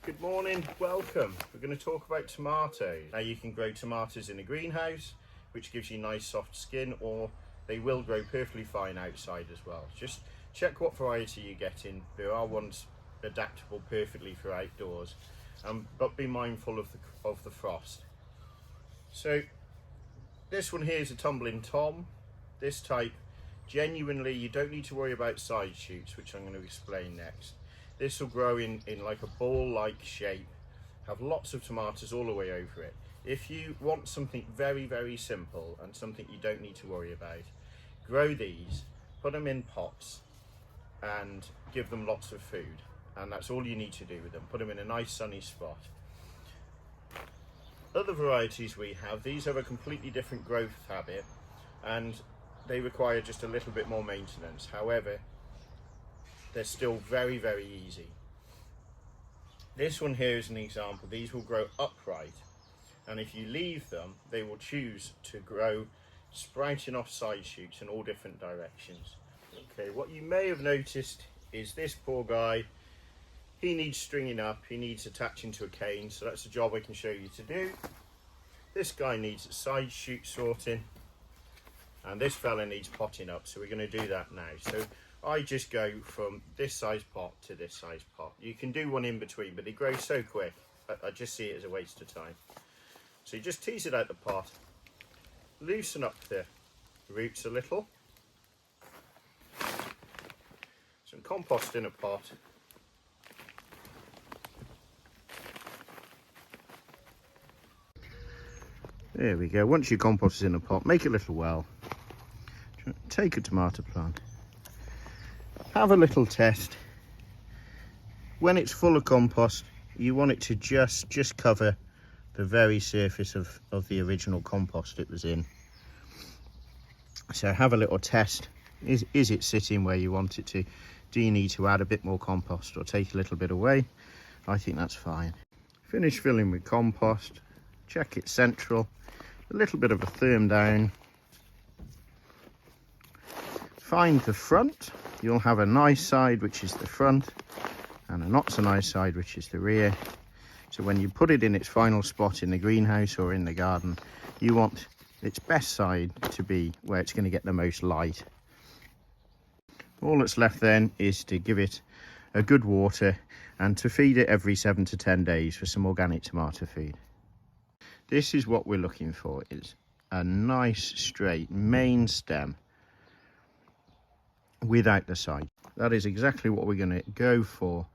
Good morning, welcome. We're going to talk about tomatoes. Now you can grow tomatoes in a greenhouse, which gives you nice soft skin, or they will grow perfectly fine outside as well. Just check what variety you're getting. There are ones adaptable perfectly for outdoors, but be mindful of the frost. So this one here is a tumbling tom. This type, genuinely, you don't need to worry about side shoots, which I'm going to explain next. This will grow in like a ball-like shape, have lots of tomatoes all the way over it. If you want something very, very simple and something you don't need to worry about, grow these, put them in pots and give them lots of food. And that's all you need to do with them. Put them in a nice sunny spot. Other varieties we have, these have a completely different growth habit and they require just a little bit more maintenance. However, they're still very, very easy. This one here is an example. These will grow upright, and if you leave them, they will choose to grow sprouting off side shoots in all different directions. Okay, what you may have noticed is this poor guy, he needs stringing up, he needs attaching to a cane, so that's a job I can show you to do. This guy needs a side shoot sorting, and this fella needs potting up, so we're going to do that now. So I just go from this size pot to this size pot. You can do one in between, but they grow so quick, I just see it as a waste of time. So you just tease it out the pot, loosen up the roots a little, some compost in a pot, there we go. Once your compost is in a pot, make a little well, take a tomato plant, have a little test. When it's full of compost, you want it to just cover the very surface of the original compost it was in. So have a little test. Is it sitting where you want it to? Do you need to add a bit more compost or take a little bit away? I think that's fine. Finish filling with compost. Check it's central. A little bit of a therm down. Find the front. You'll have a nice side, which is the front, and a not so nice side, which is the rear. So when you put it in its final spot in the greenhouse or in the garden, you want its best side to be where it's going to get the most light. All that's left then is to give it a good water and to feed it every 7 to 10 days for some organic tomato feed. This is what we're looking for, is a nice straight main stem without the side. That is exactly what we're going to go for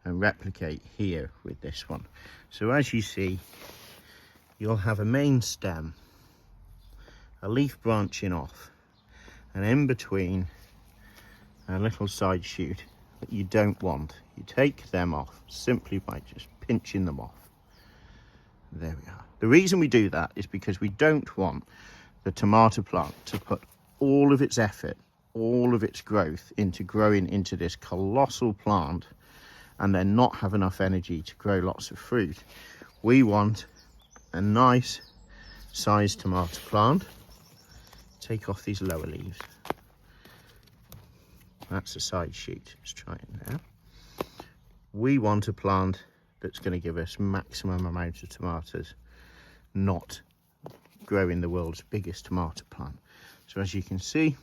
and replicate here with this one. So as you see, you'll have a main stem, a leaf branching off, and in between a little side shoot that you don't want. You take them off simply by just pinching them off. There we are. The reason we do that is because we don't want the tomato plant to put all of its effort, all of its growth into growing into this colossal plant and then not have enough energy to grow lots of fruit. We want a nice sized tomato plant. Take off these lower leaves. That's a side shoot. Let's try it now. We want a plant that's going to give us maximum amount of tomatoes, not growing the world's biggest tomato plant. So as you can see,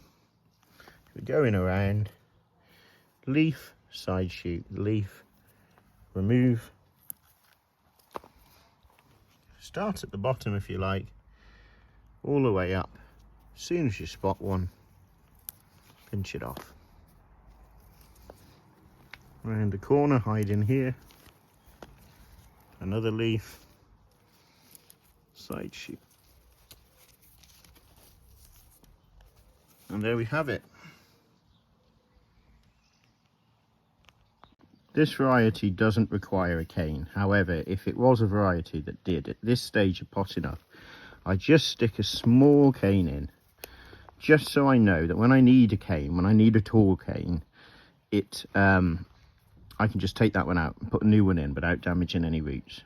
we're going around, leaf, side shoot, leaf, remove. Start at the bottom if you like, all the way up. As soon as you spot one, pinch it off. Around the corner, hide in here. Another leaf, side shoot. And there we have it. This variety doesn't require a cane. However, if it was a variety that did, at this stage of potting up, I just stick a small cane in, just so I know that when I need a cane, when I need a tall cane, I can just take that one out and put a new one in without damaging any roots.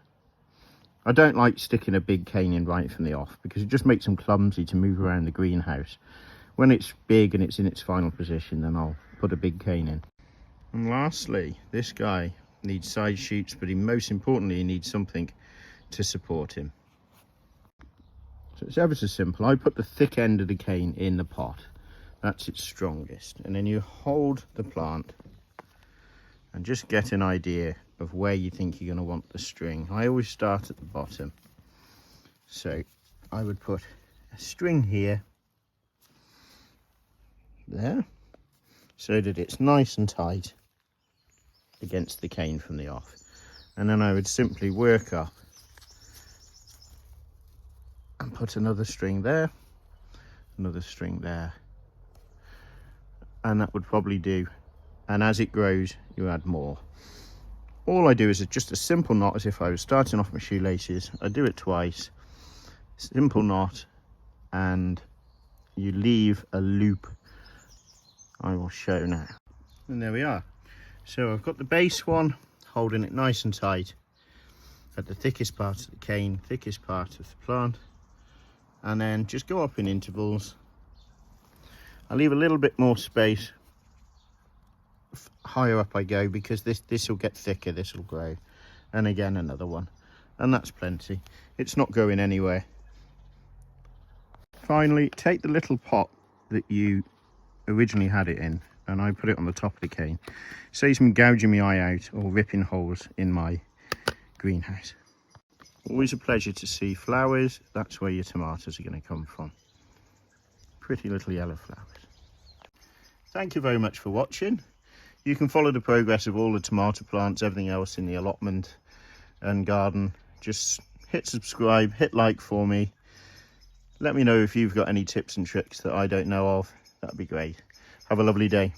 I don't like sticking a big cane in right from the off because it just makes them clumsy to move around the greenhouse. When it's big and it's in its final position, then I'll put a big cane in. And lastly, this guy, needs side shoots, but most importantly he needs something to support him. So it's ever so simple. I put the thick end of the cane in the pot. That's its strongest. And then you hold the plant and just get an idea of where you think you're going to want the string. I always start at the bottom. So I would put a string here, there, so that it's nice and tight against the cane from the off. And then I would simply work up and put another string there, another string there, and that would probably do. And as it grows you add more. All I do is just a simple knot, as if I was starting off my shoelaces. I do it twice, simple knot, and you leave a loop. I will show now. And there we are. So I've got the base one, holding it nice and tight at the thickest part of the cane, thickest part of the plant, and then just go up in intervals. I'll leave a little bit more space higher up I go, because this will get thicker, this will grow, and again another one, and that's plenty. It's not going anywhere. Finally, take the little pot that you originally had it in, and I put it on the top of the cane. Saves me gouging my eye out or ripping holes in my greenhouse. Always a pleasure to see flowers. That's where your tomatoes are going to come from. Pretty little yellow flowers. Thank you very much for watching. You can follow the progress of all the tomato plants, everything else in the allotment and garden. Just hit subscribe, hit like for me. Let me know if you've got any tips and tricks that I don't know of. That'd be great. Have a lovely day.